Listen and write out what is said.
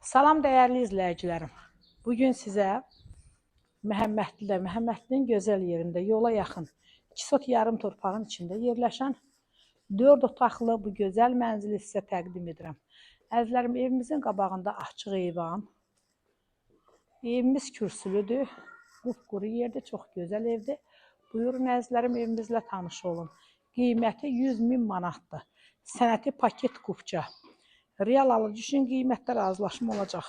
Salam değerli izləyicilərim. Bugün sizə Məhəmmədlinin gözəl yerində yola yaxın 2 sot yarım torpağın içində yerləşən 4 otaqlı bu gözəl mənzili sizə təqdim edirəm. Əzizlərim, evimizin qabağında açıq eyvan. Evimiz kürsülüdür. Qupquru yerdə, çox gözəl evdir. Buyurun əzizlərim, evimizlə tanış olun. Qiyməti 100.000 manatdır. Sənəti paket qupça. Real alıcı üçün qiymətdə razılaşma olacaq.